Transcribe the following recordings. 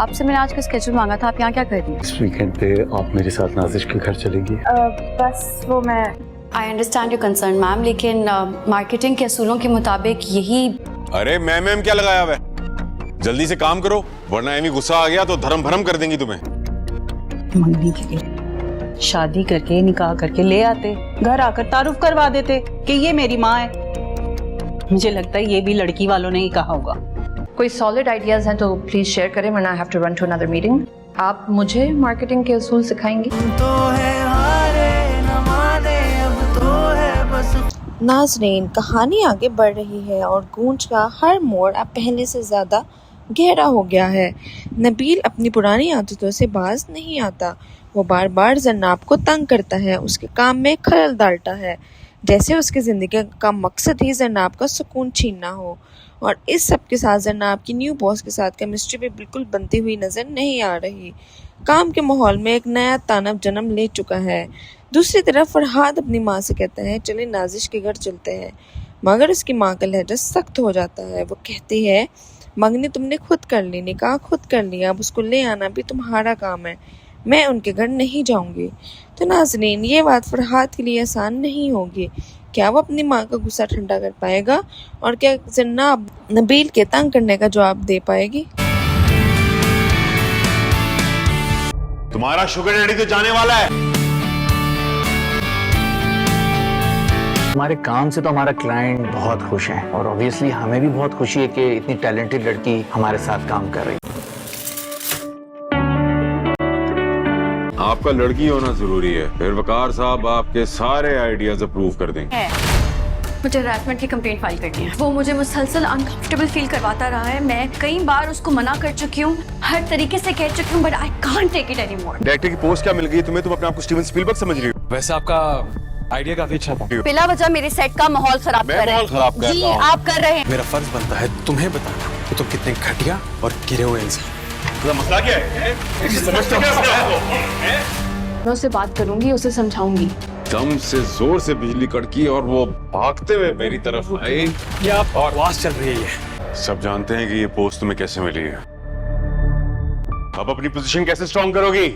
आपसे मैंने आज का स्केड्यूल मांगा था, आप यहाँ क्या कर रही हैं? इस वीकेंड पे आप मेरे साथ नाजिश के घर चलेंगी? बस वो मैं I understand your concern ma'am, लेकिन मार्केटिंग के असूलों के मुताबिक यही। अरे मैम क्या लगाया हुआ है? जल्दी से काम करो वरना एमी गुस्सा आ गया तो धर्म भरम कर देंगी तुम्हें। मंगनी के लिए शादी करके निकाह करके ले आते, घर आकर तारुफ करवा देते कि ये मेरी माँ है। मुझे लगता है ये भी लड़की वालों ने ही कहा होगा। कोई सॉलिड आइडियाज हैं तो प्लीज शेयर करें, वरना I have to run to another meeting. आप मुझे मार्केटिंग के असूल सिखाएंगी? नाज़रीन, कहानी आगे बढ़ रही है और गूंज का हर मोड़ अब पहले से ज़्यादा गहरा हो गया है। नबील अपनी पुरानी आदतों से बाज नहीं आता। वो बार बार जन्नाब को तंग करता है, उसके काम में खलल डालता है, जैसे उसकी ज़िंदगी का मकसद ही जन्नाब का सुकून छीनना हो। और इस सब के साथ जन्नाब की न्यू बॉस के साथ केमिस्ट्री भी बिल्कुल बनती हुई नज़र नहीं आ रही। काम के माहौल में एक नया तानव जन्म ले चुका है। दूसरी तरफ फरहाद अपनी माँ से कहता है चले नाजिश के घर चलते हैं, मगर उसकी माँ का लहजा सख्त हो जाता है। वो कहती है मंगनी तुमने खुद कर ली, निकाह खुद कर लिया, अब उसको ले आना भी तुम्हारा काम है, मैं उनके घर नहीं जाऊंगी। तो नाज़रीन, ये बात फरहाद के लिए आसान नहीं होगी। क्या वो अपनी माँ का गुस्सा ठंडा कर पाएगा और क्या जन्नाब नबील के तंग करने का जवाब दे पाएगी? तुम्हारा शुगर डैडी तो जाने वाला है। हमारे काम से तो हमारा क्लाइंट बहुत खुश है और ऑब्वियसली हमें भी बहुत खुशी है कि इतनी टैलेंटेड लड़की हमारे साथ काम कर रही है। आपका लड़की होना जरूरी है, फिर वकार साहब आपके सारे आइडियाज अप्रूव कर देंगे। मुझे हैरेसमेंट की कंप्लेंट फाइल करनी है। वो मुझे मुसलसल अनकंफर्टेबल फील करवाता रहा है। मैं कई बार उसको मना कर चुकी हूँ, हर तरीके से कह चुकी हूँ, but I can't take it anymore. Director की पोस्ट क्या मिल गई तुम्हें? तुम अपने आप को स्टीवन स्पीलबर्ग समझ रही हो? वैसे आपका आइडिया काफी अच्छा था। बिला वजह मेरे सेट का माहौल खराब कर रहे हैं। जी आप कर रहे हैं। मेरा फर्ज बनता है तुम्हें बताना कि तुम कितने घटिया और गिरे हुए इंसान। मसला क्या है? समझते क्या? मैं उससे बात करूंगी, उसे समझाऊंगी। दम से जोर से बिजली कड़की और वो भागते हुए मेरी तरफ आई। क्या बकवास चल रही है ये? सब जानते हैं कि ये पोस्ट तुम्हें कैसे मिली है। अब अपनी पोजीशन कैसे स्ट्रॉन्ग करोगी?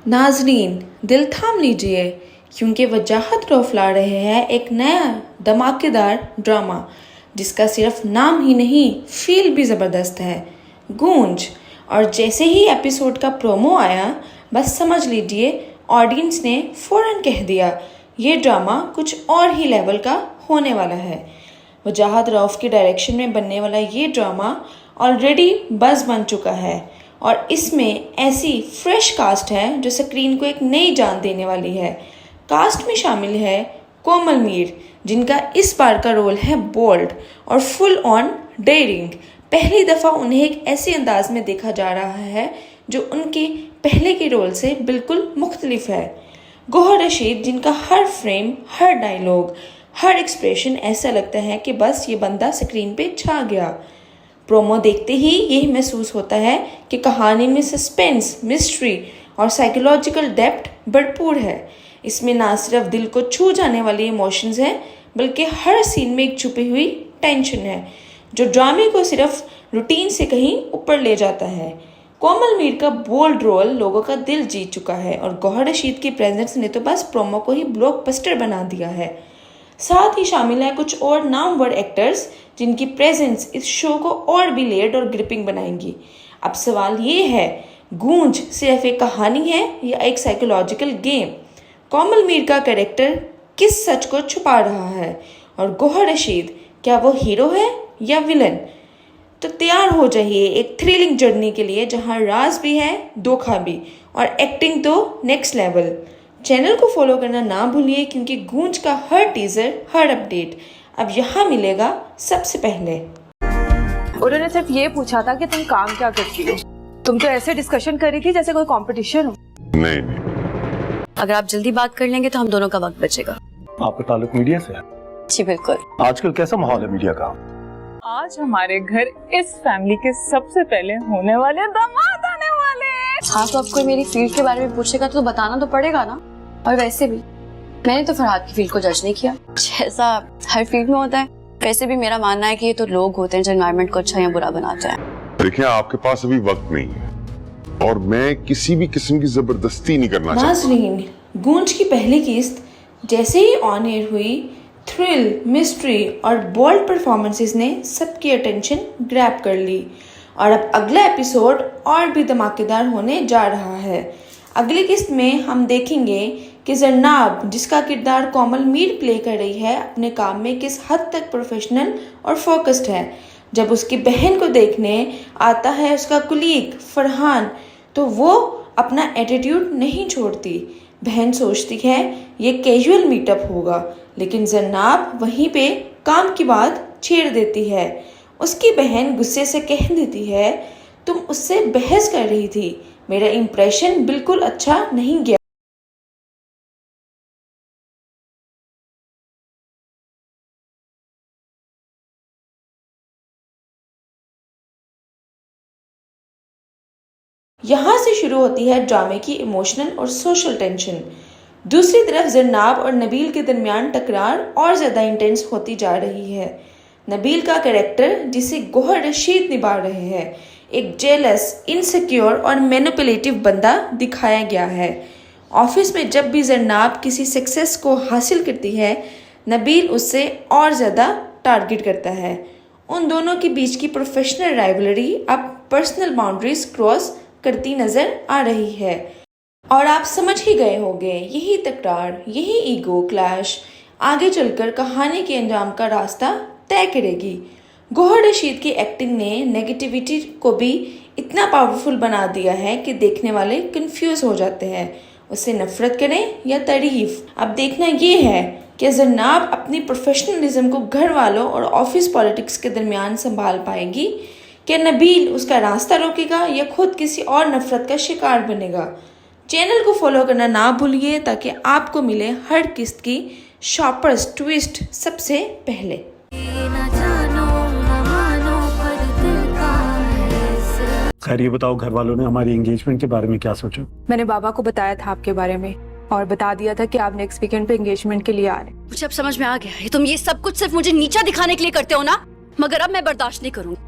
नाजरीन, दिल थाम लीजिए क्योंकि वजाहत रौफ ला रहे हैं एक नया धमाकेदार ड्रामा जिसका सिर्फ नाम ही नहीं फील भी ज़बरदस्त है, गूंज। और जैसे ही एपिसोड का प्रोमो आया बस समझ लीजिए ऑडियंस ने फ़ौरन कह दिया ये ड्रामा कुछ और ही लेवल का होने वाला है। वजाहत रौफ के डायरेक्शन में बनने वाला ये ड्रामा ऑलरेडी बज़ बन चुका है और इसमें ऐसी फ्रेश कास्ट है जो स्क्रीन को एक नई जान देने वाली है। कास्ट में शामिल है कोमल मीर, जिनका इस बार का रोल है बोल्ड और फुल ऑन डेयरिंग। पहली दफ़ा उन्हें एक ऐसे अंदाज में देखा जा रहा है जो उनके पहले के रोल से बिल्कुल मुख्तलिफ है। गौहर रशीद, जिनका हर फ्रेम, हर डायलॉग, हर एक्सप्रेशन ऐसा लगता है कि बस ये बंदा स्क्रीन पे छा गया। प्रोमो देखते ही यही महसूस होता है कि कहानी में सस्पेंस, मिस्ट्री और साइकोलॉजिकल डेप्थ भरपूर है। इसमें ना सिर्फ दिल को छू जाने वाली इमोशंस हैं बल्कि हर सीन में एक छुपी हुई टेंशन है जो ड्रामे को सिर्फ रूटीन से कहीं ऊपर ले जाता है। कोमल मीर का बोल्ड रोल लोगों का दिल जीत चुका है और गौहर रशीद की प्रेजेंस ने तो बस प्रोमो को ही ब्लॉकबस्टर बना दिया है। साथ ही शामिल है कुछ और नामवर एक्टर्स जिनकी प्रेजेंस इस शो को और भी लेयर्ड और ग्रिपिंग बनाएंगी। अब सवाल ये है, गूंज सिर्फ एक कहानी है या एक साइकोलॉजिकल गेम? कोमल मीर का कैरेक्टर किस सच को छुपा रहा है और गौहर रशीद क्या वो हीरो है या विलन? तो तैयार हो जाइए एक थ्रिलिंग जर्नी के लिए जहां राज भी है, धोखा भी और एक्टिंग तो नेक्स्ट लेवल। चैनल को फॉलो करना ना भूलिए क्योंकि गूंज का हर टीजर, हर अपडेट अब यहाँ मिलेगा सबसे पहले। उन्होंने सिर्फ ये पूछा था कि तुम काम क्या करती हो। तुम तो ऐसे डिस्कशन कर रही थी जैसे कोई कंपटीशन हो। नहीं। अगर आप जल्दी बात कर लेंगे तो हम दोनों का वक्त बचेगा। आपका ताल्लुक मीडिया से है? जी बिल्कुल। आजकल कैसा माहौल है मीडिया का? आज हमारे घर इस फैमिली के सबसे पहले होने वाले दामाद आने वाले हैं। हाँ तो अब कोई मेरी फील्ड के बारे में पूछेगा तो बताना तो पड़ेगा ना। और वैसे भी मैंने तो फरहाद की फील्ड को जज नहीं किया, जैसा हर फील्ड में होता है। वैसे भी मेरा मानना है कि ये तो लोग होते हैं जो एनवायरनमेंट को अच्छा या बुरा बनाते हैं। देखिए, आपके पास अभी वक्त नहीं है और मैं किसी भी किस्म की जबरदस्ती नहीं करना चाहता। नाज़रीन, गूंज की पहली किस्त जैसे ही ऑन एयर हुई, थ्रिल, मिस्ट्री और बोल्ड परफॉर्मेंसेस ने सबकी अटेंशन ग्रैब कर ली और अब अगला एपिसोड और भी धमाकेदार होने जा रहा है। अगली किस्त में हम देखेंगे कि जरनाब, जिसका किरदार कोमल मीर प्ले कर रही है, अपने काम में किस हद तक प्रोफेशनल और फोकस्ड है। जब उसकी बहन को देखने आता है उसका कुलीग फरहान, तो वो अपना एटीट्यूड नहीं छोड़ती। बहन सोचती है ये कैजुअल मीटअप होगा, लेकिन जरनाब वहीं पे काम की बात छेड़ देती है। उसकी बहन गुस्से से कह देती है, तुम उससे बहस कर रही थी, मेरा इंप्रेशन बिल्कुल अच्छा नहीं गया। यहाँ से शुरू होती है ड्रामे की इमोशनल और सोशल टेंशन। दूसरी तरफ जरनाब और नबील के दरमियान टकरार और ज़्यादा इंटेंस होती जा रही है। नबील का कैरेक्टर, जिसे गौहर रशीद निभा रहे हैं, एक जेलस, इनसिक्योर और मैनिपुलेटिव बंदा दिखाया गया है। ऑफिस में जब भी जरनाब किसी सक्सेस को हासिल करती है, नबील उससे और ज़्यादा टारगेट करता है। उन दोनों के बीच की प्रोफेशनल राइवलरी अब पर्सनल बाउंड्रीज क्रॉस करती नजर आ रही है और आप समझ ही गए होंगे, यही तकरार, यही ईगो क्लैश आगे चलकर कहानी के अंजाम का रास्ता तय करेगी। गौहर रशीद की एक्टिंग ने नेगेटिविटी को भी इतना पावरफुल बना दिया है कि देखने वाले कंफ्यूज हो जाते हैं, उससे नफरत करें या तारीफ। अब देखना ये है कि जरनाब अपनी प्रोफेशनलिज्म को घर वालों और ऑफिस पॉलिटिक्स के दरमियान संभाल पाएगी, कि नबील उसका रास्ता रोकेगा या खुद किसी और नफरत का शिकार बनेगा। चैनल को फॉलो करना ना भूलिए ताकि आपको मिले हर किस्त की शॉपर्स ट्विस्ट सबसे पहले। खैर ये बताओ, घर वालों ने हमारी एंगेजमेंट के बारे में क्या सोचा? मैंने बाबा को बताया था आपके बारे में और बता दिया था कि आप नेक्स्ट वीकेंड पे एंगेजमेंट के लिए आ रहे हैं। मुझे अब समझ में आ गया है, तुम ये सब कुछ सिर्फ मुझे नीचा दिखाने के लिए करते हो ना, मगर अब मैं बर्दाश्त नहीं करूंगी।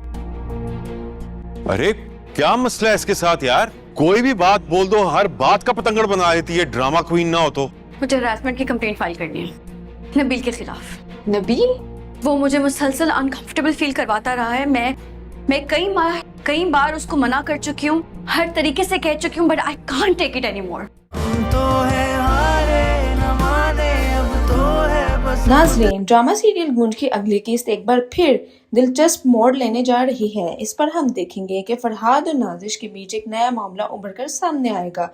अरे क्या मसला है इसके साथ यार? कोई भी बात बोल दो, हर बात का पतंगड़ बना देती है। ड्रामा क्वीन ना हो तो। मुझे हरासमेंट की कंप्लेंट फाइल करनी है नबील के खिलाफ। नबील? वो मुझे मुसलसल अनकंफर्टेबल फील करवाता रहा है। मैं कई बार उसको मना कर चुकी हूँ, हर तरीके से कह चुकी हूँ, but I can't take it anymore. नाज़रीन, ड्रामा सीरियल गूंज की अगली किस्त एक बार फिर दिलचस्प मोड़ लेने जा रही है। इस पर हम देखेंगे कि फरहाद और नाजिश के बीच एक नया मामला उभर कर सामने आएगा।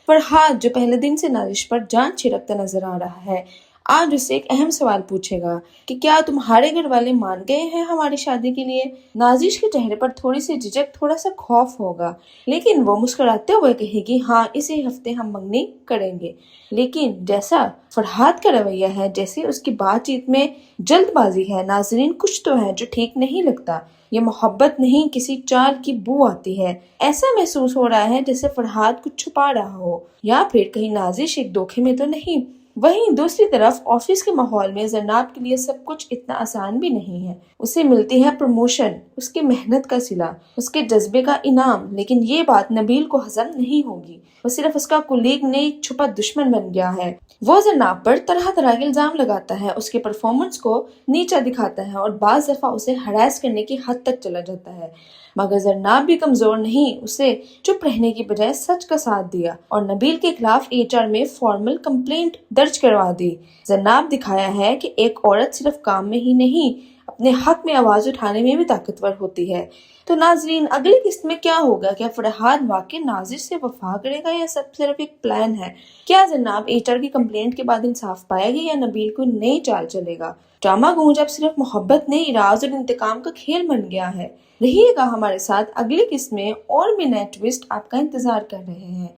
फरहाद, जो पहले दिन से नाजिश पर जान छिड़कता नजर आ रहा है, आज उससे एक अहम सवाल पूछेगा कि क्या तुम्हारे घर वाले मान गए हैं हमारी शादी के लिए। नाजिश के चेहरे पर थोड़ी सी झिझक, थोड़ा सा खौफ होगा, लेकिन वो मुस्कुराते हुए कहेगी, हाँ इसी हफ्ते हम मंगनी करेंगे। लेकिन जैसा फरहाद का रवैया है, जैसे उसकी बातचीत में जल्दबाजी है, नाजरीन कुछ तो है जो ठीक नहीं लगता। ये मोहब्बत नहीं, किसी चाल की बू आती है। ऐसा महसूस हो रहा है जैसे फरहाद कुछ छुपा रहा हो, या फिर कहीं नाजिश एक धोखे में तो नहीं। वहीं दूसरी तरफ ऑफिस के माहौल में जरनाब के लिए सब कुछ इतना आसान भी नहीं है। उसे मिलती है प्रमोशन, उसकी मेहनत का सिला, उसके जज्बे का इनाम, लेकिन ये बात नबील को हजम नहीं होगी। वो सिर्फ उसका कुलीग ने एक छुपा दुश्मन बन गया है। वो जरनाब पर तरह तरह के इल्जाम लगाता है, उसके परफॉर्मेंस को नीचा दिखाता है और बाज दफा उसे हरास करने की हद तक चला जाता है। मगर जरनाब भी कमजोर नहीं, उसे चुप रहने की बजाय सच का साथ दिया और नबील के खिलाफ HR में फॉर्मल कंप्लेंट दर्ज करवा दी। जरनाब दिखाया है कि एक औरत सिर्फ काम में ही नहीं, अपने हक में आवाज उठाने में भी ताकतवर होती है। तो नाजरीन, अगली किस्त में क्या होगा? क्या फरहाद वाकई नाजिश से वफा करेगा या सब सिर्फ एक प्लान है? क्या जरनाब HR की कंप्लेंट के बाद इंसाफ पाएगी या नबील को नई चाल चलेगा? ड्रामा गूंज अब सिर्फ मोहब्बत नहीं, राज और इंतकाम का खेल बन गया है। रहिएगा हमारे साथ, अगली किस्त में और भी नए ट्विस्ट आपका इंतजार कर रहे हैं।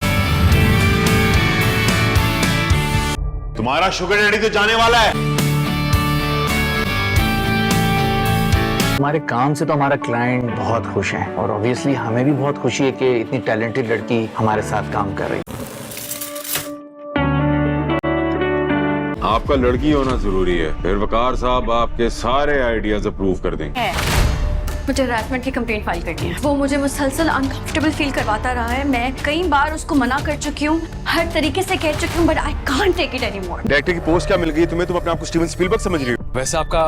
तुम्हारा शुगर डैडी तो जाने वाला है। हमारे काम से तो हमारा क्लाइंट बहुत खुश है और ऑब्वियसली हमें भी बहुत खुशी है कि इतनी टैलेंटेड लड़की हमारे साथ काम कर रही है। आपका लड़की होना जरूरी है, फिर वकार साहब आपके सारे आइडियाज अप्रूव कर देंगे। मुझे हरासमेंट की कंप्लेंट फाइल करनी है। वो मुझे मुसलसल अनकंफर्टेबल फील करवाता रहा है। मैं कई बार उसको मना कर चुकी हूँ, हर तरीके से कह चुकी हूँ, but I can't take it anymore. Director की पोस्ट क्या मिल गई तुम्हें? तुम अपने आप को स्टीवन स्पीलबर्ग समझ रही हो? वैसे आपका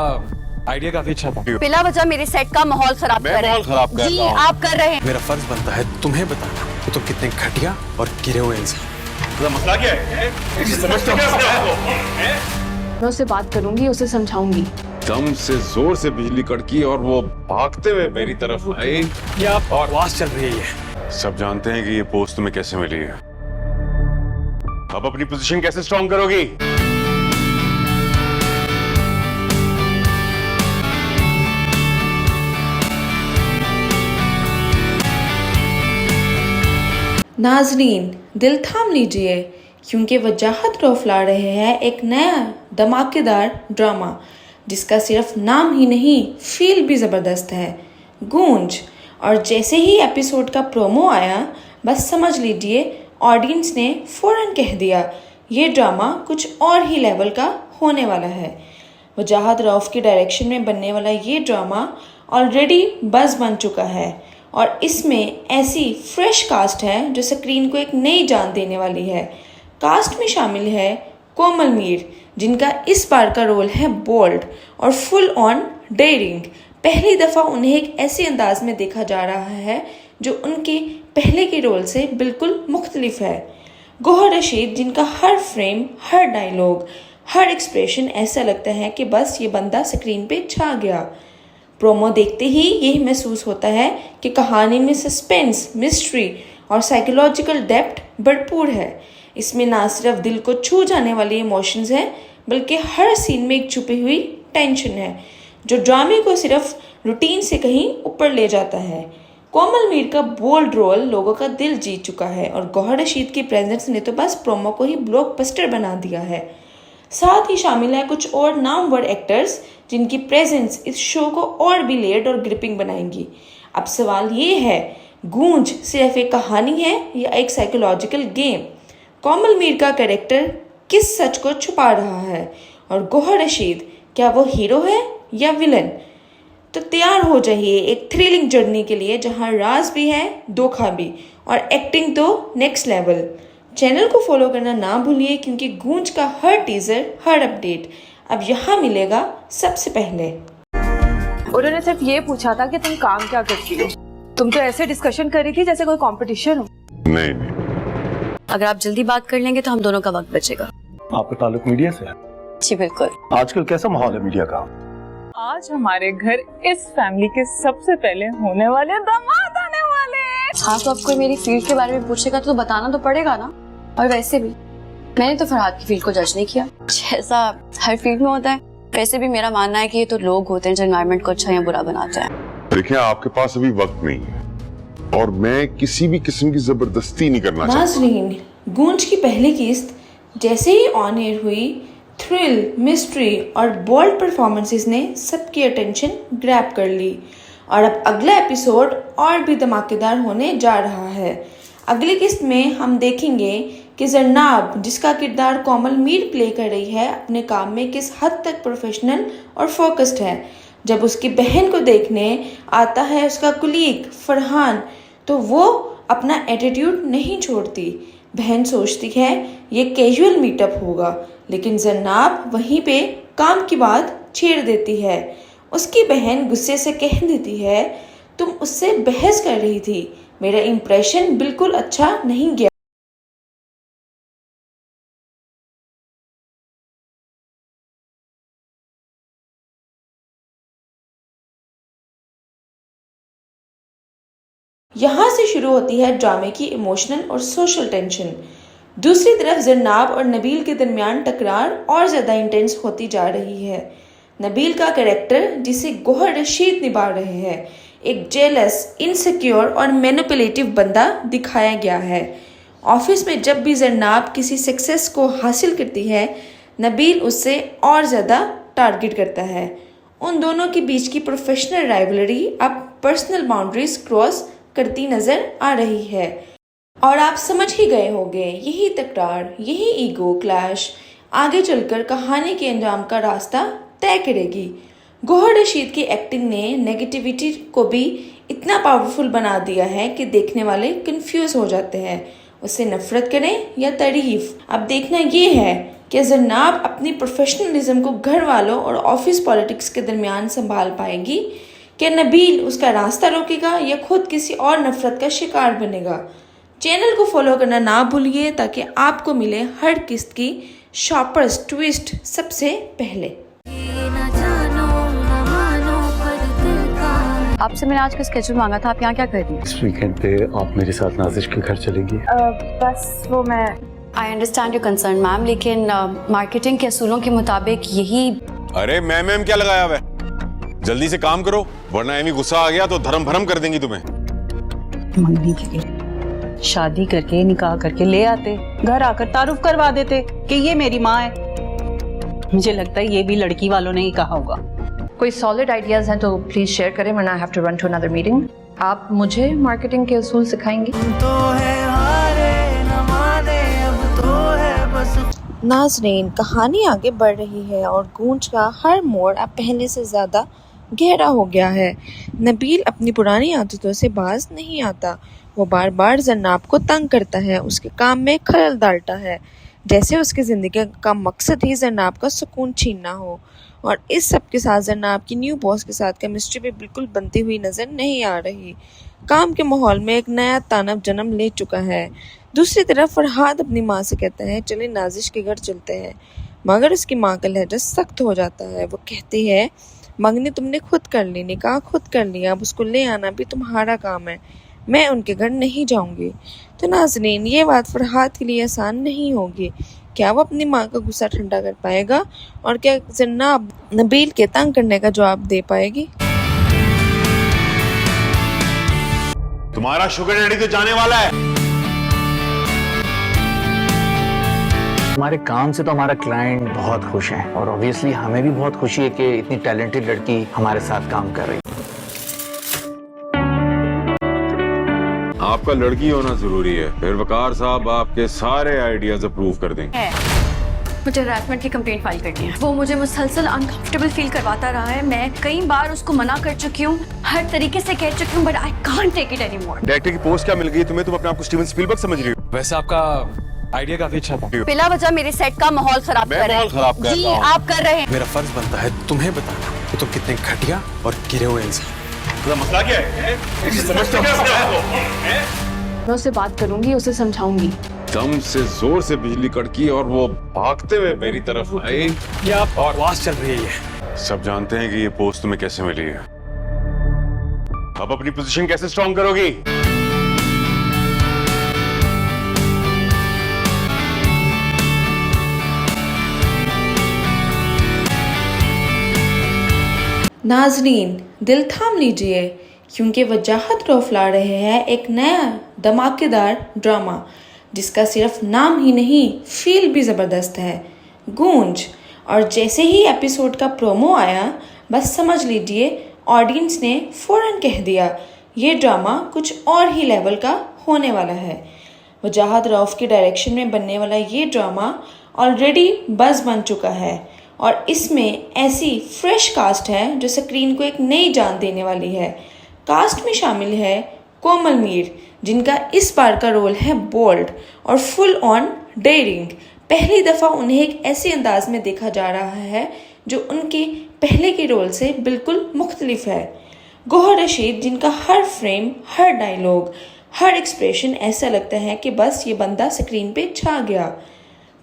आइडिया काफी अच्छा था। बिला वजह मेरे सेट का माहौल खराब कर रहे हैं। खराब कर जी रहा हूं। आप कर रहे हैं। मेरा फर्ज बनता है तुम्हें बताना कि तुम कितने घटिया और गिरे हुए इंसान। मसला क्या है? समझते क्या आपको? मैं उससे बात करूंगी, उसे समझाऊंगी। दम से जोर से बिजली कड़की और वो भागते हुए मेरी तरफ आए। क्या बकवास चल रही है? सब जानते हैं कि ये पोस्ट तुम्हें कैसे मिली है। अब अपनी पोजीशन कैसे स्ट्रॉन्ग करोगी? नाजरीन दिल थाम लीजिए क्योंकि वजाहत रौफला रहे हैं एक नया धमाकेदार ड्रामा जिसका सिर्फ नाम ही नहीं फील भी ज़बरदस्त है, गूंज। और जैसे ही एपिसोड का प्रोमो आया बस समझ लीजिए ऑडियंस ने फ़ौरन कह दिया ये ड्रामा कुछ और ही लेवल का होने वाला है। वजाहत रऊफ के डायरेक्शन में बनने वाला ये ड्रामा ऑलरेडी बज़ बन चुका है और इसमें ऐसी फ्रेश कास्ट है जो स्क्रीन को एक नई जान देने वाली है। कास्ट में शामिल है कोमल मीर जिनका इस बार का रोल है बोल्ड और फुल ऑन डेयरिंग। पहली दफ़ा उन्हें एक ऐसे अंदाज में देखा जा रहा है जो उनके पहले के रोल से बिल्कुल मुख्तलिफ है। गोहर रशीद जिनका हर फ्रेम, हर डायलॉग, हर एक्सप्रेशन ऐसा लगता है कि बस ये बंदा स्क्रीन पे छा गया। प्रोमो देखते ही यही महसूस होता है कि कहानी में सस्पेंस, मिस्ट्री और साइकोलॉजिकल डेप्थ भरपूर है। इसमें ना सिर्फ दिल को छू जाने वाली इमोशंस हैं बल्कि हर सीन में एक छुपी हुई टेंशन है जो ड्रामे को सिर्फ रूटीन से कहीं ऊपर ले जाता है। कोमल मीर का बोल्ड रोल लोगों का दिल जीत चुका है और गौहर रशीद की प्रेजेंस ने तो बस प्रोमो को ही ब्लॉकबस्टर बना दिया है। साथ ही शामिल है कुछ और नामवर एक्टर्स जिनकी प्रेजेंस इस शो को और भी लेयर्ड और ग्रिपिंग बनाएंगी। अब सवाल ये है, गूंज सिर्फ एक कहानी है या एक साइकोलॉजिकल गेम? कोमल मीर का कैरेक्टर किस सच को छुपा रहा है और गौहर रशीद क्या वो हीरो है या विलन? तो तैयार हो जाइए एक थ्रिलिंग जर्नी के लिए जहां राज भी है, धोखा भी और एक्टिंग तो नेक्स्ट लेवल। चैनल को फॉलो करना ना भूलिए क्योंकि गूंज का हर टीजर, हर अपडेट अब यहाँ मिलेगा सबसे पहले। उन्होंने सिर्फ ये पूछा था कि तुम काम क्या करती हो। तुम तो ऐसे डिस्कशन कर रही थी जैसे कोई कंपटीशन हो। नहीं, अगर आप जल्दी बात कर लेंगे तो हम दोनों का वक्त बचेगा। आपका ताल्लुक मीडिया से है? जी बिल्कुल। आजकल कैसा माहौल है मीडिया का? आज हमारे घर इस फैमिली के सबसे पहले होने वाले दामाद आने वाले हैं। हाँ तो आपको मेरी फील्ड के बारे में पूछेगा तो बताना तो पड़ेगा ना। और वैसे भी मैंने तो फरहाद की फील्ड को जज नहीं किया, जैसा हर फील्ड में होता है। वैसे भी मेरा मानना है कि ये तो लोग होते हैं जो एनवायरनमेंट को अच्छा या बुरा बनाते हैं। देखिए आपके पास अभी वक्त नहीं है और मैं किसी भी किस्म की जबरदस्ती नहीं करना चाहता। नाज़रीन, गूंज की पहली किस्त जैसे ही ऑन एयर हुई, थ्रिल, मिस्ट्री और बोल्ड परफॉर्मेंसेस ने सबकी अटेंशन ग्रैब कर ली और अब अगला एपिसोड और भी धमाकेदार होने जा रहा है। अगली किस्त में हम देखेंगे कि जरनाब, जिसका किरदार कोमल मीर प्ले कर रही है, अपने काम में किस हद तक प्रोफेशनल और फोकस्ड है। जब उसकी बहन को देखने आता है उसका कुलीग फरहान तो वो अपना एटीट्यूड नहीं छोड़ती। बहन सोचती है ये कैजुअल मीटअप होगा, लेकिन जरनाब वहीं पे काम की बात छेड़ देती है। उसकी बहन गुस्से से कह देती है तुम उससे बहस कर रही थी, मेरा इंप्रेशन बिल्कुल अच्छा नहीं गया। यहाँ से शुरू होती है ड्रामे की इमोशनल और सोशल टेंशन। दूसरी तरफ जरनाब और नबील के दरमियान टकरार और ज़्यादा इंटेंस होती जा रही है। नबील का कैरेक्टर, जिसे गौहर रशीद निभा रहे हैं, एक जेलस, इनसिक्योर और मैनिपुलेटिव बंदा दिखाया गया है। ऑफिस में जब भी जरनाब किसी सक्सेस को हासिल करती है, नबील उससे और ज़्यादा टारगेट करता है। उन दोनों के बीच की प्रोफेशनल राइवलरी अब पर्सनल बाउंड्रीज क्रॉस करती नजर आ रही है। और आप समझ ही गए होंगे, यही तकरार, यही ईगो क्लैश आगे चलकर कहानी के अंजाम का रास्ता तय करेगी। गौहर रशीद की एक्टिंग ने नेगेटिविटी को भी इतना पावरफुल बना दिया है कि देखने वाले कंफ्यूज हो जाते हैं, उससे नफरत करें या तारीफ। अब देखना ये है कि जन्नाब अपनी प्रोफेशनलिज्म को घर वालों और ऑफिस पॉलिटिक्स के दरमियान संभाल पाएगी, कि नबील उसका रास्ता रोकेगा या खुद किसी और नफरत का शिकार बनेगा। चैनल को फॉलो करना ना भूलिए ताकि आपको मिले हर किस्त की शॉपर्स ट्विस्ट सबसे पहले। आपसे मैंने आज का स्केड्यूल मांगा था, आप यहाँ क्या कर रही हैं? इस वीकेंड पे आप मेरे साथ नाजिश के घर चलेंगी? बस वो मैं I understand your concern ma'am, लेकिन मार्केटिंग के असूलों के मुताबिक यही। अरे मैम क्या लगाया हुआ है? जल्दी से काम करो वरना एमी गुस्सा आ गया तो धर्म भरम कर देंगी तुम्हें। मंगनी के लिए शादी करके निकाह करके ले आते, घर आकर तारुफ करवा देते कि ये मेरी माँ है। मुझे लगता है ये भी लड़की वालों ने ही कहा होगा। कोई सॉलिड आइडियाज हैं तो प्लीज शेयर करें, वरना I have to run to another meeting. आप मुझे मार्केटिंग के असूल सिखाएंगी? नाज़रीन, कहानी आगे बढ़ रही है और गूंज का हर मोड़ अब पहले से ज़्यादा गहरा हो गया है। नबील अपनी पुरानी आदतों से बाज नहीं आता। वो बार बार जन्नाब को तंग करता है, उसके काम में खलल डालता है, जैसे उसकी ज़िंदगी का मकसद ही जन्नाब का सुकून छीनना हो। और इस सब के साथ जन्नाब की न्यू बॉस के साथ केमिस्ट्री भी बिल्कुल बनती हुई नज़र नहीं आ रही। काम के माहौल में एक नया तानव जन्म ले चुका है। दूसरी तरफ फरहाद अपनी माँ से कहता है चले नाजिश के घर चलते हैं, मगर उसकी माँ का लहजा सख्त हो जाता है। वो कहती है मंगनी तुमने खुद कर ली, निकाह खुद कर लिया, अब उसको ले आना भी तुम्हारा काम है, मैं उनके घर नहीं जाऊंगी। तो नाज़रीन, ये बात फरहाद के लिए आसान नहीं होगी। क्या वो अपनी माँ का गुस्सा ठंडा कर पाएगा और क्या जन्नाब नबील के तंग करने का जवाब दे पाएगी? तुम्हारा शुगर डैडी तो जाने वाला है। हमारे काम से तो हमारा क्लाइंट बहुत खुश है और ऑब्वियसली हमें भी बहुत खुशी है कि इतनी टैलेंटेड लड़की हमारे साथ काम कर रही है। आपका लड़की होना जरूरी है, फिर वकार साहब आपके सारे आइडियाज अप्रूव कर देंगे। मुझे हैरेसमेंट की कंप्लेंट फाइल करनी है। वो मुझे मुसलसल अनकंफर्टेबल फील करवाता रहा है। मैं कई बार उसको मना कर चुकी हूँ, हर तरीके से कह चुकी हूँ, but I can't take it anymore. Director की पोस्ट क्या मिल गई तुम्हें? तुम अपने आप को स्टीवन स्पीलबर्ग समझ रही हो? वैसे आपका आइडिया काफी अच्छा था। बिला वजह मेरे सेट का माहौल खराब कर रहे हैं। जी आप कर रहे हैं। मेरा फर्ज बनता है तुम्हें बताना कि तुम कितने घटिया और गिरे हुए इंसान। मसला क्या है? समझते क्या? मैं उससे बात करूंगी, उसे समझाऊंगी। दम से जोर से बिजली कड़की और वो भागते हुए मेरी तरफ आई। क्या बकवास चल रही है ये? सब जानते हैं कि ये पोस्ट तुम्हें कैसे मिली है। अब अपनी पोजीशन कैसे स्ट्रॉन्ग करोगी? नाजरीन, दिल थाम लीजिए क्योंकि वजाहत रौफला रहे हैं एक नया धमाकेदार ड्रामा जिसका सिर्फ नाम ही नहीं फील भी ज़बरदस्त है, गूंज। और जैसे ही एपिसोड का प्रोमो आया बस समझ लीजिए ऑडियंस ने फ़ौरन कह दिया ये ड्रामा कुछ और ही लेवल का होने वाला है। वजाहत रऊफ के डायरेक्शन में बनने वाला ये ड्रामा ऑलरेडी बज़ बन चुका है और इसमें ऐसी फ्रेश कास्ट है जो स्क्रीन को एक नई जान देने वाली है। कास्ट में शामिल है कोमल मीर, जिनका इस बार का रोल है बोल्ड और फुल ऑन डेयरिंग। पहली दफ़ा उन्हें एक ऐसे अंदाज में देखा जा रहा है जो उनके पहले के रोल से बिल्कुल मुख्तलिफ है। गौहर रशीद, जिनका हर फ्रेम, हर डायलॉग, हर एक्सप्रेशन ऐसा लगता है कि बस ये बंदा स्क्रीन पे छा गया।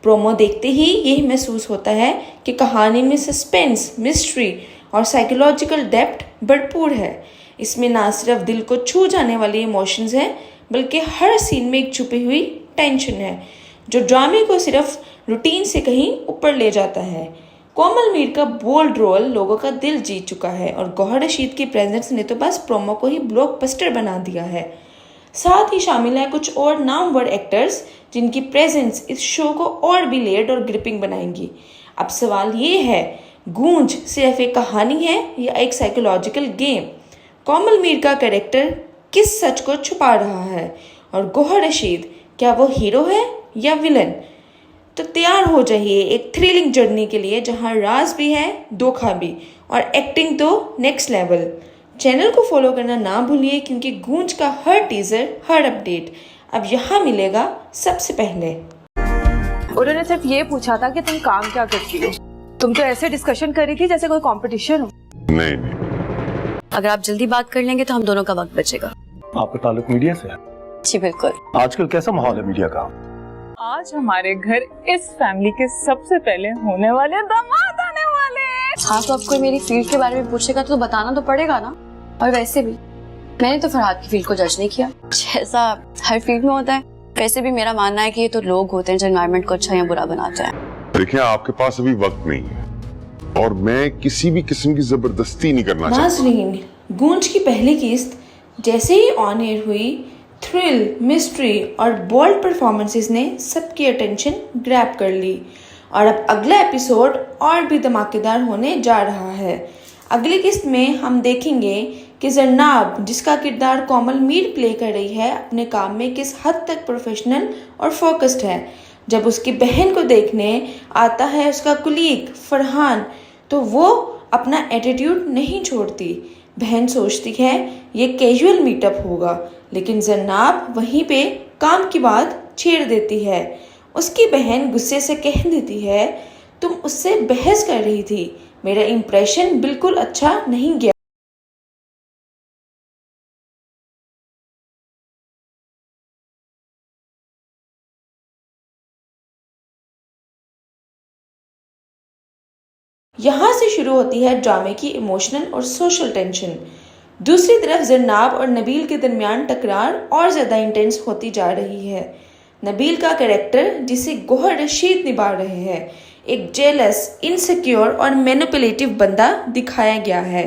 प्रोमो देखते ही यही महसूस होता है कि कहानी में सस्पेंस, मिस्ट्री और साइकोलॉजिकल डेप्थ भरपूर है। इसमें ना सिर्फ दिल को छू जाने वाली इमोशंस हैं बल्कि हर सीन में एक छुपी हुई टेंशन है जो ड्रामे को सिर्फ रूटीन से कहीं ऊपर ले जाता है। कोमल मीर का बोल्ड रोल लोगों का दिल जीत चुका है और गौहर रशीद की प्रेजेंस ने तो बस प्रोमो को ही ब्लॉकबस्टर बना दिया है। साथ ही शामिल है कुछ और नामवर एक्टर्स जिनकी प्रेजेंस इस शो को और भी लेयर्ड और ग्रिपिंग बनाएंगी। अब सवाल ये है, गूंज सिर्फ एक कहानी है या एक साइकोलॉजिकल गेम? कोमल मीर का कैरेक्टर किस सच को छुपा रहा है और गौहर रशीद क्या वो हीरो है या विलन? तो तैयार हो जाइए एक थ्रिलिंग जर्नी के लिए जहां राज भी है, धोखा भी और एक्टिंग तो नेक्स्ट लेवल। चैनल को फॉलो करना ना भूलिए क्योंकि गूंज का हर टीजर, हर अपडेट अब यहाँ मिलेगा सबसे पहले। उन्होंने सिर्फ ये पूछा था कि तुम काम क्या करती हो। तुम तो ऐसे डिस्कशन कर रही थी जैसे कोई कंपटीशन हो। नहीं नहीं, अगर आप जल्दी बात कर लेंगे तो हम दोनों का वक्त बचेगा। आपका ताल्लुक मीडिया से है? जी बिल्कुल। आजकल कैसा माहौल है मीडिया का? आज हमारे घर इस फैमिली के सबसे पहले होने वाले दामाद आने वाले हैं। हाँ तो आपको मेरी फील्ड के बारे में पूछेगा तो बताना तो पड़ेगा ना। और वैसे भी मैंने तो फरहाद की फील्ड को जज नहीं किया। जैसा हर फील्ड में होता है वैसे भी मेरा मानना है कि ये तो लोग होते हैं जो एनवायरनमेंट को अच्छा या बुरा बनाते हैं। देखिए आपके पास अभी वक्त नहीं है और मैं किसी भी किस्म की जबरदस्ती नहीं करना चाहता। नाज़रीन, गूंज की पहली किस्त जैसे ही ऑन एयर हुई, थ्रिल, मिस्ट्री और बोल्ड परफॉर्मेंसेस ने सबकी अटेंशन ग्रैब कर ली और अब अगला एपिसोड और भी धमाकेदार होने जा रहा है। अगली किस्त में हम देखेंगे कि जरनाब, जिसका किरदार कोमल मीर प्ले कर रही है, अपने काम में किस हद तक प्रोफेशनल और फोकस्ड है। जब उसकी बहन को देखने आता है उसका कुलीग फरहान तो वो अपना एटीट्यूड नहीं छोड़ती। बहन सोचती है ये कैजुअल मीटअप होगा, लेकिन जरनाब वहीं पे काम की बात छेड़ देती है। उसकी बहन गुस्से से कह देती है तुम उससे बहस कर रही थी, मेरा इंप्रेशन बिल्कुल अच्छा नहीं गया। यहाँ से शुरू होती है ड्रामे की इमोशनल और सोशल टेंशन। दूसरी तरफ जरनाब और नबील के दरमियान टकरार और ज़्यादा इंटेंस होती जा रही है। नबील का कैरेक्टर, जिसे गौहर रशीद निभा रहे हैं, एक जेलस, इनसिक्योर और मैनिपुलेटिव बंदा दिखाया गया है।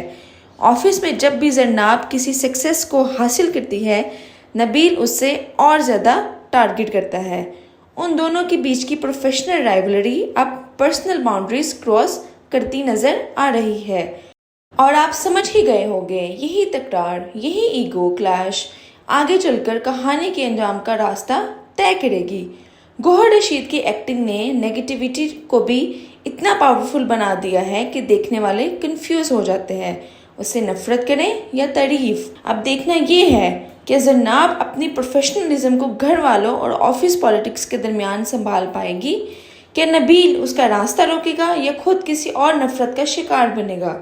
ऑफिस में जब भी जरनाब किसी सक्सेस को हासिल करती है, नबील उससे और ज़्यादा टारगेट करता है। उन दोनों के बीच की प्रोफेशनल राइवलरी अब पर्सनल बाउंड्रीज क्रॉस करती नजर आ रही है और आप समझ ही गए होंगे यही तकरार, यही ईगो क्लैश आगे चलकर कहानी के अंजाम का रास्ता तय करेगी। गौहर रशीद की एक्टिंग ने नेगेटिविटी को भी इतना पावरफुल बना दिया है कि देखने वाले कंफ्यूज हो जाते हैं, उससे नफरत करें या तारीफ। अब देखना ये है कि जरनाब अपनी प्रोफेशनलिज्म को घर वालों और ऑफिस पॉलिटिक्स के दरमियान संभाल पाएगी, कि नबील उसका रास्ता रोकेगा या खुद किसी और नफरत का शिकार बनेगा।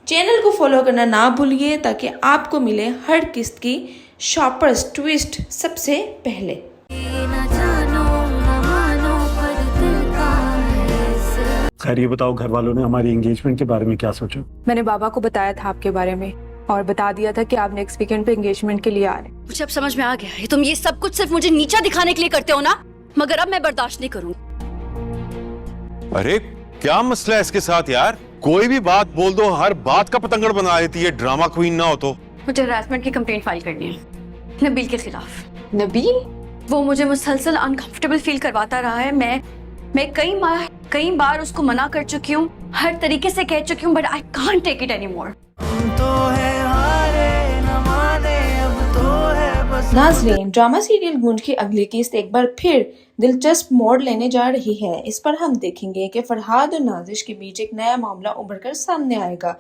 चैनल को फॉलो करना ना भूलिए ताकि आपको मिले हर किस्त की शॉपर्स ट्विस्ट सबसे पहले। खैर ये बताओ, घर वालों ने हमारी एंगेजमेंट के बारे में क्या सोचा? मैंने बाबा को बताया था आपके बारे में और बता दिया था कि आप नेक्स्ट वीकेंड पे एंगेजमेंट के लिए आ रहे हैं। मुझे अब समझ में आ गया है तुम ये सब कुछ सिर्फ मुझे नीचा दिखाने के लिए करते हो ना, मगर अब मैं बर्दाश्त नहीं करूंगी। अरे क्या मसला है इसके साथ यार? कोई भी बात बोल दो, हर बात का पतंगड़ बना देती है। ड्रामा क्वीन ना हो तो। मुझे हरासमेंट की कंप्लेंट फाइल करनी है नबील के खिलाफ। नबील? वो मुझे मुसलसल अनकंफर्टेबल फील करवाता रहा है। मैं कई बार उसको मना कर चुकी हूँ, हर तरीके से कह चुकी हूँ, but I can't take it anymore. नाज़रीन, ड्रामा सीरियल गूंज की अगली किस्त एक बार फिर दिलचस्प मोड़ लेने जा रही है। इस पर हम देखेंगे कि फरहाद और नाजिश के बीच एक नया मामला उभर कर सामने आएगा।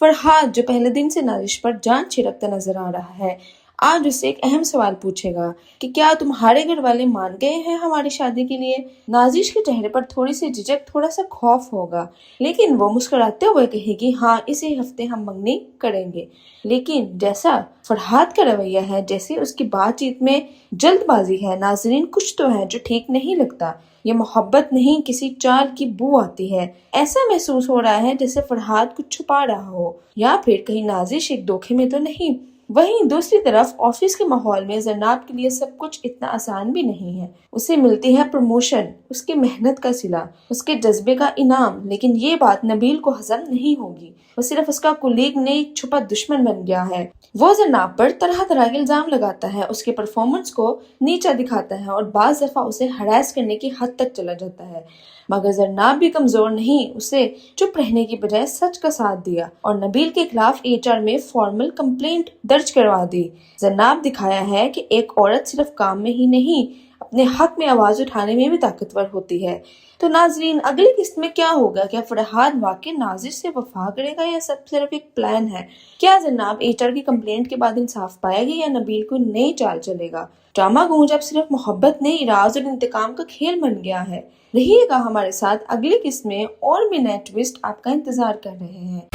फरहाद, जो पहले दिन से नाजिश पर जान छिड़कता नजर आ रहा है, आज उससे एक अहम सवाल पूछेगा कि क्या तुम्हारे घर वाले मान गए हैं हमारी शादी के लिए। नाजिश के चेहरे पर थोड़ी सी झिझक, थोड़ा सा खौफ होगा, लेकिन वो मुस्कुराते हुए कहेगी हाँ इसी हफ्ते हम मंगनी करेंगे। लेकिन जैसा फरहाद का रवैया है, जैसे उसकी बातचीत में जल्दबाजी है, नाजरीन कुछ तो है जो ठीक नहीं लगता। ये मोहब्बत नहीं, किसी चाल की बू आती है। ऐसा महसूस हो रहा है जैसे फरहाद कुछ छुपा रहा हो या फिर कहीं नाजिश एक धोखे में तो नहीं। वहीं दूसरी तरफ ऑफिस के माहौल में जरनाब के लिए सब कुछ इतना आसान भी नहीं है। उसे मिलती है प्रमोशन, उसकी मेहनत का सिला, उसके जज्बे का इनाम, लेकिन ये बात नबील को हजम नहीं होगी। वो सिर्फ उसका कुलीग ने एक छुपा दुश्मन बन गया है। वो जरनाब पर तरह तरह के इल्जाम लगाता है, उसके परफॉर्मेंस को नीचा दिखाता है और बाज दफा उसे हरास करने की हद तक चला जाता है। मगर जरनाब भी कमजोर नहीं, उसे चुप रहने की बजाय सच का साथ दिया और नबील के खिलाफ HR में फॉर्मल कंप्लेंट दर्ज करवा दी। जरनाब दिखाया है कि एक औरत सिर्फ काम में ही नहीं, अपने हक में आवाज उठाने में भी ताकतवर होती है। तो नाजरीन, अगली किस्त में क्या होगा? क्या फरहाद वाकई नाजिर से वफा करेगा या सब सिर्फ एक प्लान है? क्या जनाब एचआर की कंप्लेंट के बाद इंसाफ पाएगी या नबील को नई चाल चलेगा? ड्रामा गूंज अब सिर्फ मोहब्बत नहीं, राज और इंतकाम का खेल बन गया है। रहिएगा हमारे साथ, अगली किस्त में और भी नए ट्विस्ट आपका इंतजार कर रहे हैं।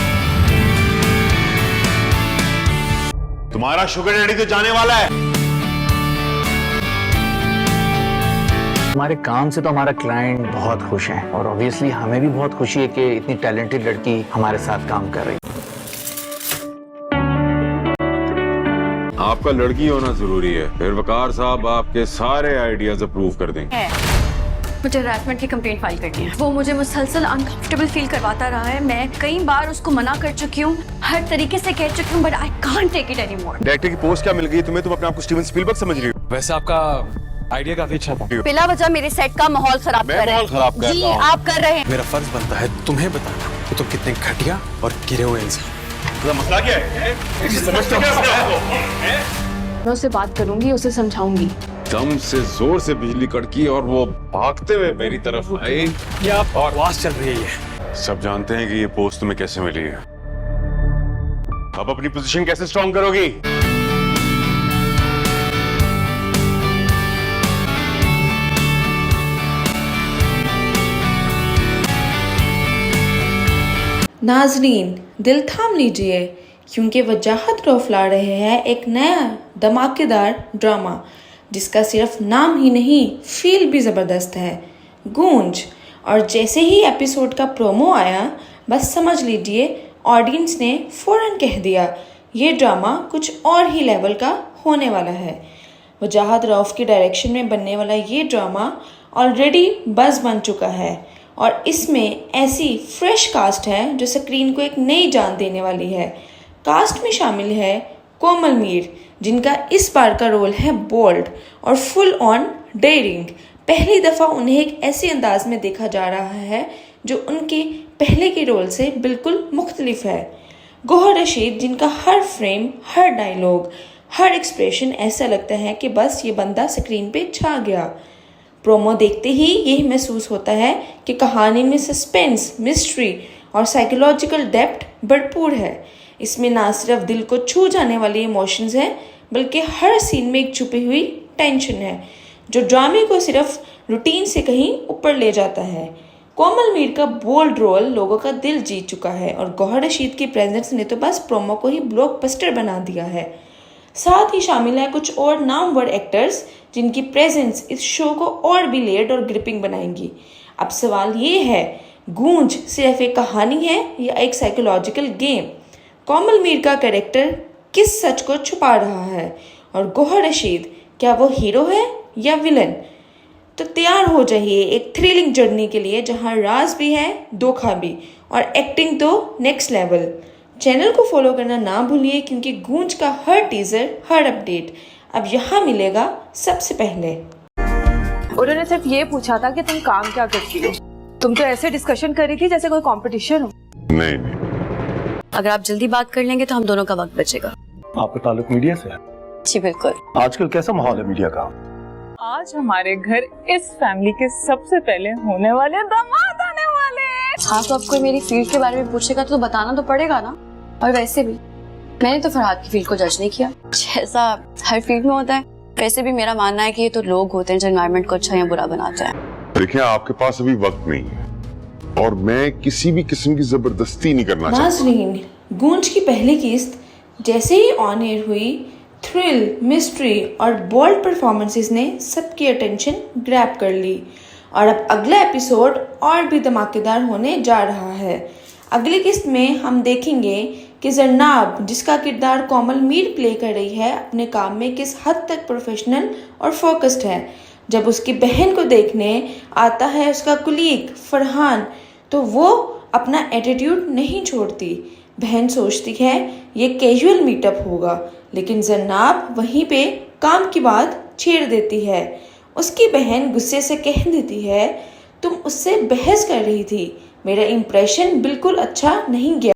तुम्हारा शुगर डैडी तो जाने वाला है। हमारे काम से तो हमारा क्लाइंट बहुत खुश है और ऑब्वियसली हमें भी बहुत खुशी है कि इतनी टैलेंटेड लड़की हमारे साथ काम कर रही है। आपका लड़की होना जरूरी है, फिर वकार साहब आपके सारे आइडियाज अप्रूव कर देंगे। मुझे हरासमेंट की कंप्लेंट फाइल करनी है। वो मुझे मुसलसल अनकंफर्टेबल फील करवाता रहा है। मैं कई बार उसको मना कर चुकी हूँ, हर तरीके से कह चुकी हूँ, but I can't take it anymore. Director की पोस्ट क्या मिल गई तुम्हें? तुम अपने आप को स्टीवन स्पीलबर्ग समझ रही हो? वैसे आपका आइडिया काफी अच्छा था। बिला वजह मेरे सेट का माहौल खराब कर रहे हैं। खराब कर जी रहा हूं। आप कर रहे हैं। मेरा फर्ज बनता है तुम्हें बताना कि तुम कितने घटिया और गिरे हुए इंसान। मसला क्या है? समझते क्या आपको? मैं उससे बात करूंगी, उसे समझाऊंगी। दम से जोर से बिजली कड़की और वो भागते हुए मेरी तरफ आए। क्या बकवास चल रही है? सब जानते हैं कि ये पोस्ट तुम्हें कैसे मिली है। अब अपनी पोजीशन कैसे स्ट्रॉन्ग करोगी? नाजरीन, दिल थाम लीजिए क्योंकि वजाहत रौफला रहे हैं एक नया धमाकेदार ड्रामा जिसका सिर्फ नाम ही नहीं फील भी ज़बरदस्त है, गूंज। और जैसे ही एपिसोड का प्रोमो आया, बस समझ लीजिए ऑडियंस ने फ़ौरन कह दिया ये ड्रामा कुछ और ही लेवल का होने वाला है। वजाहत रऊफ के डायरेक्शन में बनने वाला ये ड्रामा ऑलरेडी बज़ बन चुका है और इसमें ऐसी फ्रेश कास्ट है जो स्क्रीन को एक नई जान देने वाली है। कास्ट में शामिल है कोमल मीर, जिनका इस बार का रोल है बोल्ड और फुल ऑन डेयरिंग। पहली दफ़ा उन्हें एक ऐसे अंदाज में देखा जा रहा है जो उनके पहले के रोल से बिल्कुल मुख्तलिफ है। गोहर रशीद, जिनका हर फ्रेम, हर डायलॉग, हर एक्सप्रेशन ऐसा लगता है कि बस ये बंदा स्क्रीन पे छा गया। प्रोमो देखते ही यही महसूस होता है कि कहानी में सस्पेंस, मिस्ट्री और साइकोलॉजिकल डेप्थ भरपूर है। इसमें ना सिर्फ दिल को छू जाने वाली इमोशंस हैं, बल्कि हर सीन में एक छुपी हुई टेंशन है जो ड्रामे को सिर्फ रूटीन से कहीं ऊपर ले जाता है। कोमल मीर का बोल्ड रोल लोगों का दिल जीत चुका है और गौहर रशीद की प्रेजेंस ने तो बस प्रोमो को ही ब्लॉकबस्टर बना दिया है। साथ ही शामिल है कुछ और नामवर एक्टर्स जिनकी प्रेजेंस इस शो को और भी लेयर्ड और ग्रिपिंग बनाएंगी। अब सवाल ये है, गूंज सिर्फ एक कहानी है या एक साइकोलॉजिकल गेम? कोमल मीर का कैरेक्टर किस सच को छुपा रहा है और गौहर रशीद क्या वो हीरो है या विलन? तो तैयार हो जाइए एक थ्रिलिंग जर्नी के लिए जहां राज भी है, धोखा भी और एक्टिंग तो नेक्स्ट लेवल। चैनल को फॉलो करना ना भूलिए क्योंकि गूंज का हर टीजर, हर अपडेट अब यहाँ मिलेगा सबसे पहले। उन्होंने सिर्फ ये पूछा था कि तुम काम क्या करती हो। तुम तो ऐसे डिस्कशन कर रही थी जैसे कोई कंपटीशन हो। नहीं, अगर आप जल्दी बात कर लेंगे तो हम दोनों का वक्त बचेगा। आपका ताल्लुक मीडिया से है? जी बिल्कुल। आजकल कैसा माहौल है मीडिया का? आज हमारे घर इस फैमिली के सबसे पहले होने वाले दामाद आने वाले हैं। हाँ, तो आपको मेरी फील्ड के बारे में पूछेगा तो बताना तो पड़ेगा ना। और वैसे भी मैंने तो फरहाद की फील्ड को जज नहीं किया, जैसा हर फील्ड में होता है। वैसे भी मेरा मानना है कि ये तो लोग होते हैं जो एनवायरनमेंट को अच्छा या बुरा बनाते हैं। देखिए, आपके पास अभी वक्त नहीं है और मैं किसी भी किस्म की जबरदस्ती नहीं करना चाहता। नाज़रीन, गूंज की पहली किस्त जैसे ही ऑन एयर हुई, थ्रिल, मिस्ट्री और बोल्ड परफॉर्मेंसेस ने सबकी अटेंशन ग्रैब कर ली और अब अगला एपिसोड और भी धमाकेदार होने जा रहा है। अगली किस्त में हम देखेंगे कि जरनाब, जिसका किरदार कोमल मीर प्ले कर रही है, अपने काम में किस हद तक प्रोफेशनल और फोकस्ड है। जब उसकी बहन को देखने आता है उसका कुलीग फरहान, तो वो अपना एटीट्यूड नहीं छोड़ती। बहन सोचती है ये कैजुअल मीटअप होगा, लेकिन जरनाब वहीं पे काम की बात छेड़ देती है। उसकी बहन गुस्से से कह देती है, तुम उससे बहस कर रही थी, मेरा इंप्रेशन बिल्कुल अच्छा नहीं गया।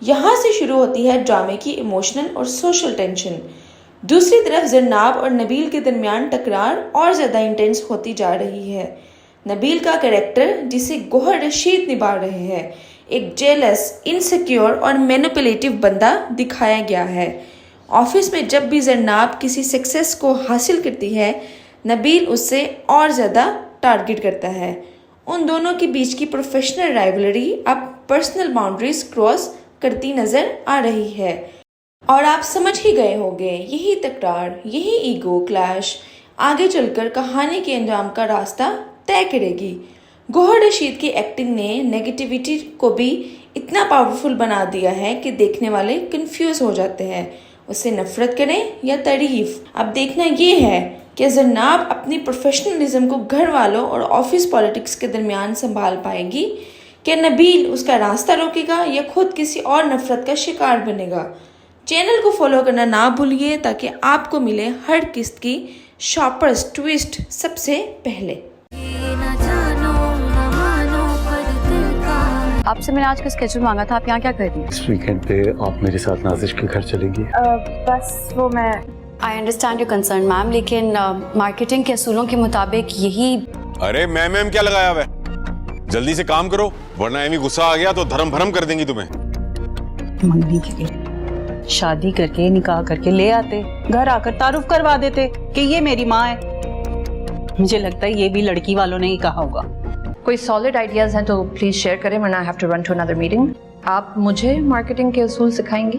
यहाँ से शुरू होती है ड्रामे की इमोशनल और सोशल टेंशन। दूसरी तरफ जरनाब और नबील के दरमियान टकरार और ज़्यादा इंटेंस होती जा रही है। नबील का कैरेक्टर, जिसे गौहर रशीद निभा रहे हैं, एक जेलस, इनसिक्योर और मैनिपुलेटिव बंदा दिखाया गया है। ऑफिस में जब भी जरनाब किसी सक्सेस को हासिल करती है, नबील उससे और ज़्यादा टारगेट करता है। उन दोनों के बीच की प्रोफेशनल राइवलरी अब पर्सनल बाउंड्रीज क्रॉस करती नज़र आ रही है। और आप समझ ही गए होंगे, यही तकरार, यही ईगो क्लैश आगे चलकर कहानी के अंजाम का रास्ता तय करेगी। गौहर रशीद की एक्टिंग ने नेगेटिविटी को भी इतना पावरफुल बना दिया है कि देखने वाले कंफ्यूज हो जाते हैं, उससे नफरत करें या तारीफ। अब देखना ये है कि जरनाब अपनी प्रोफेशनलिज्म को घर वालों और ऑफिस पॉलिटिक्स के दरमियान संभाल पाएगी, कि नबील उसका रास्ता रोकेगा या खुद किसी और नफरत का शिकार बनेगा। चैनल को फॉलो करना ना भूलिए ताकि आपको मिले हर किस्त की शॉपर्स ट्विस्ट सबसे पहले। आपसे मैंने आज का स्केड्यूल मांगा था, आप यहाँ क्या कर रही हैं? इस वीकेंड पे आप मेरे साथ नाजिश के घर चलेंगी? बस वो मैं I understand your concern ma'am, लेकिन मार्केटिंग के असूलों के मुताबिक यही। अरे मैम क्या लगाया हुआ है? जल्दी से काम करो वरना एमी गुस्सा आ गया तो धर्म भरम कर देंगी तुम्हें। मंगनी के लिए शादी करके निकाह करके ले आते, घर आकर तारुफ करवा देते कि ये मेरी माँ है। मुझे लगता है ये भी लड़की वालों ने ही कहा होगा। कोई सॉलिड आइडियाज हैं तो प्लीज शेयर करें, वरना I have to run to another meeting. आप मुझे मार्केटिंग के असूल सिखाएंगी?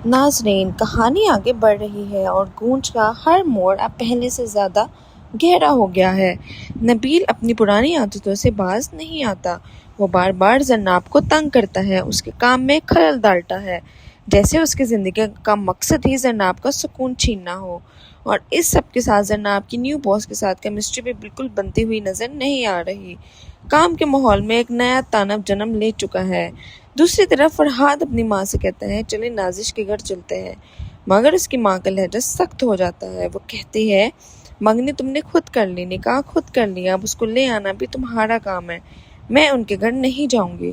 नाज़रीन, कहानी आगे बढ़ रही है और गूंज का हर मोड़ अब पहले से ज़्यादा गहरा हो गया है। नबील अपनी पुरानी आदतों से बाज नहीं आता। वो बार बार जरनाब को तंग करता है, उसके काम में खलल डालता है, जैसे उसकी ज़िंदगी का मकसद ही जरनाब का सुकून छीनना हो। और इस सब के साथ जरनाब की न्यू बॉस के साथ केमिस्ट्री भी बिल्कुल बनती हुई नज़र नहीं आ रही। काम के माहौल में एक नया तानव जन्म ले चुका है। दूसरी तरफ फरहाद अपनी माँ से कहता है चले नाजिश के घर चलते हैं, मगर उसकी माँ का लहजा सख्त हो जाता है। वो कहती है मंगनी तुमने खुद कर ली, निकाह खुद कर लिया, अब उसको ले आना भी तुम्हारा काम है, मैं उनके घर नहीं जाऊंगी।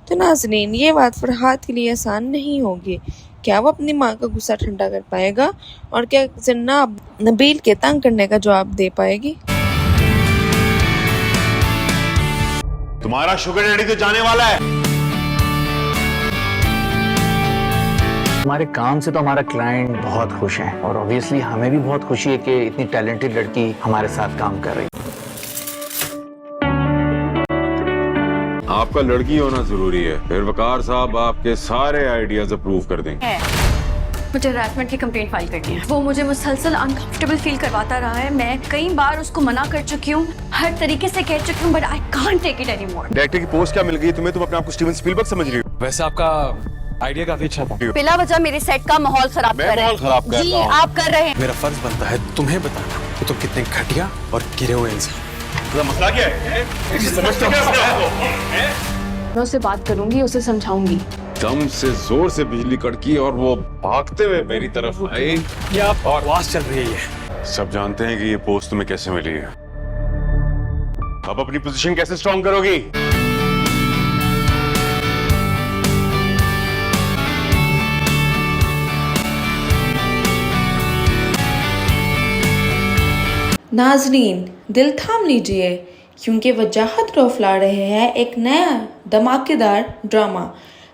तो नाज़रीन, ये बात फरहाद के लिए आसान नहीं होगी। क्या वो अपनी माँ का गुस्सा ठंडा कर पाएगा और क्या जरनाब नबील के तंग करने का जवाब दे पाएगी? तुम्हारा शुगर डैडी तो जाने वाला है। हमारे काम से तो हमारा क्लाइंट बहुत खुश है और ऑब्वियसली हमें भी बहुत खुशी है कि इतनी टैलेंटेड लड़की हमारे साथ काम कर रही है। आपका लड़की होना जरूरी है, फिर वकार साहब आपके सारे आइडियाज अप्रूव कर देंगे। मुझे हैरेसमेंट की कंप्लेंट फाइल करनी है। वो मुझे मुसलसल अनकंफर्टेबल फील करवाता रहा है। मैं कई बार उसको मना कर चुकी हूँ, हर तरीके से कह चुकी हूँ, but I can't take it anymore. Director की पोस्ट क्या मिल गई तुम्हें? तुम अपने आप को स्टीवन स्पीलबर्ग समझ रही हो? वैसे आपका आइडिया काफी अच्छा था। बिला वजह मेरे सेट का माहौल खराब कर रहे हैं। जी आप कर रहे हैं। मेरा फर्ज बनता है तुम्हें बताना कि तुम कितने घटिया और गिरे हुए इंसान। मसला क्या है? समझते क्या? मैं उससे बात करूंगी, उसे समझाऊंगी। दम से जोर से बिजली कड़की और वो भागते हुए मेरी तरफ आई। क्या बकवास चल रही है ये? सब जानते हैं कि ये पोस्ट तुम्हें कैसे मिली है। अब अपनी पोजीशन कैसे स्ट्रॉन्ग करोगी? नाजरीन, दिल थाम लीजिए क्योंकि वजाहत रौफला रहे हैं एक नया धमाकेदार ड्रामा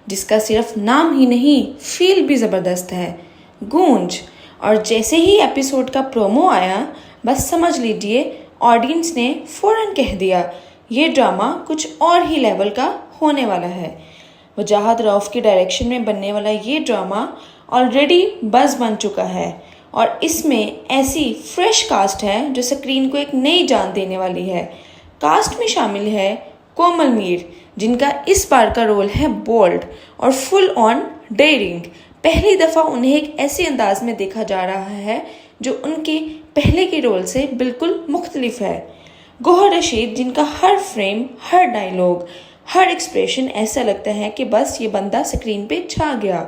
जिसका सिर्फ नाम ही नहीं फील भी ज़बरदस्त है, गूंज। और जैसे ही एपिसोड का प्रोमो आया, बस समझ लीजिए ऑडियंस ने फ़ौरन कह दिया ये ड्रामा कुछ और ही लेवल का होने वाला है। वजाहत रऊफ की डायरेक्शन में बनने वाला ये ड्रामा ऑलरेडी बज़ बन चुका है और इसमें ऐसी फ्रेश कास्ट है जो स्क्रीन को एक नई जान देने वाली है। कास्ट में शामिल है कोमल मीर, जिनका इस बार का रोल है बोल्ड और फुल ऑन डेयरिंग। पहली दफ़ा उन्हें एक ऐसे अंदाज में देखा जा रहा है जो उनके पहले के रोल से बिल्कुल मुख्तलिफ है। गौहर रशीद, जिनका हर फ्रेम, हर डायलॉग, हर एक्सप्रेशन ऐसा लगता है कि बस ये बंदा स्क्रीन पे छा गया।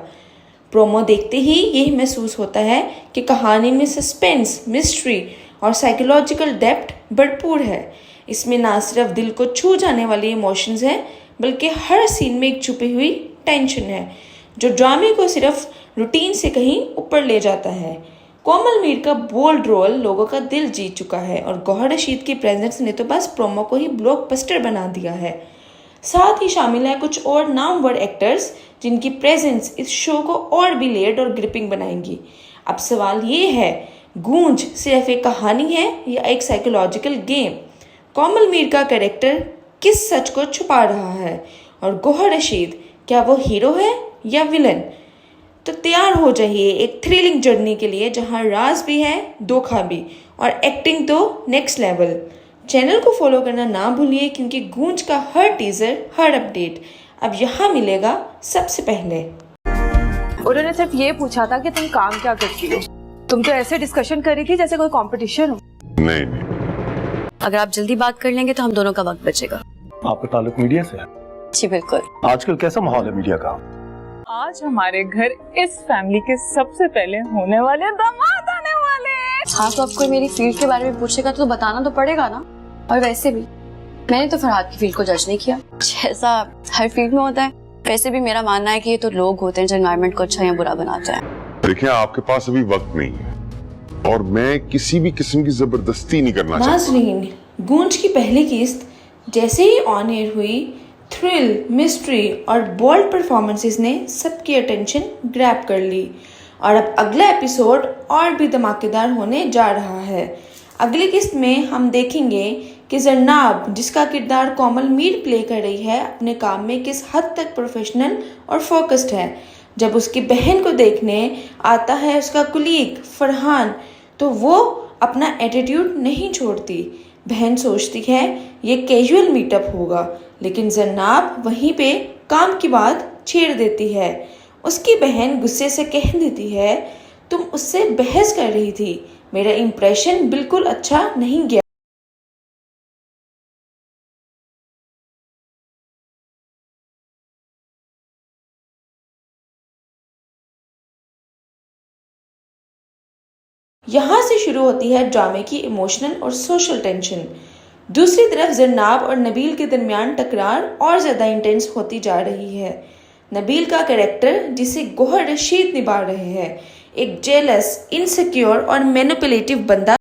प्रोमो देखते ही यही महसूस होता है कि कहानी में सस्पेंस, मिस्ट्री और साइकोलॉजिकल डेप्थ भरपूर है। इसमें ना सिर्फ दिल को छू जाने वाली इमोशंस हैं, बल्कि हर सीन में एक छुपी हुई टेंशन है जो ड्रामे को सिर्फ रूटीन से कहीं ऊपर ले जाता है। कोमल मीर का बोल्ड रोल लोगों का दिल जीत चुका है और गौहर रशीद की प्रेजेंस ने तो बस प्रोमो को ही ब्लॉकबस्टर बना दिया है। साथ ही शामिल है कुछ और नामवर एक्टर्स जिनकी प्रेजेंस इस शो को और भी लेयर्ड और ग्रिपिंग बनाएंगी। अब सवाल ये है, गूंज सिर्फ एक कहानी है या एक साइकोलॉजिकल गेम? कोमल मीर का कैरेक्टर किस सच को छुपा रहा है और गौहर रशीद क्या वो हीरो है या विलन? तो तैयार हो जाइए एक थ्रिलिंग जर्नी के लिए जहां राज भी है, धोखा भी और एक्टिंग तो नेक्स्ट लेवल। चैनल को फॉलो करना ना भूलिए क्योंकि गूंज का हर टीजर, हर अपडेट अब यहाँ मिलेगा सबसे पहले। उन्होंने सिर्फ ये पूछा था कि तुम काम क्या करती हो। तुम तो ऐसे डिस्कशन कर रही थी जैसे कोई कंपटीशन हो। नहीं नहीं, अगर आप जल्दी बात कर लेंगे तो हम दोनों का वक्त बचेगा। आपका ताल्लुक मीडिया से है? जी बिल्कुल। आजकल कैसा माहौल है मीडिया का? आज हमारे घर इस फैमिली के सबसे पहले होने वाले दामाद आने वाले हैं। हाँ तो आपको मेरी फील्ड के बारे में पूछेगा तो बताना तो पड़ेगा ना। और वैसे भी मैंने तो फरहाद की फील्ड को जज नहीं किया। जैसा हर फील्ड में होता है, वैसे भी मेरा मानना है कि ये तो लोग होते हैं जो एनवायरनमेंट को अच्छा या बुरा बनाते हैं। देखिए आपके पास अभी वक्त नहीं है और मैं किसी भी किस्म की जबरदस्ती नहीं करना चाहता। नाज़रीन, गूंज की पहली किस्त जैसे ही ऑन एयर हुई, थ्रिल, मिस्ट्री और बोल्ड परफॉर्मेंसेस ने सबकी अटेंशन ग्रैब कर ली और अब अगला एपिसोड और भी धमाकेदार होने जा रहा है। अगली किस्त में हम देखेंगे कि जरनाब, जिसका किरदार कोमल मीर प्ले कर रही है, अपने काम में किस हद तक प्रोफेशनल और फोकस्ड है। जब उसकी बहन को देखने आता है उसका कुलीग फरहान, तो वो अपना एटीट्यूड नहीं छोड़ती। बहन सोचती है ये कैजुअल मीटअप होगा, लेकिन जरनाब वहीं पे काम की बात छेड़ देती है। उसकी बहन गुस्से से कह देती है, तुम उससे बहस कर रही थी, मेरा इंप्रेशन बिल्कुल अच्छा नहीं गया। यहाँ से शुरू होती है ड्रामे की इमोशनल और सोशल टेंशन। दूसरी तरफ जरनाब और नबील के दरमियान टकरार और ज़्यादा इंटेंस होती जा रही है। नबील का कैरेक्टर, जिसे गौहर रशीद निभा रहे हैं, एक जेलस, इनसिक्योर और मैनिपुलेटिव बंदा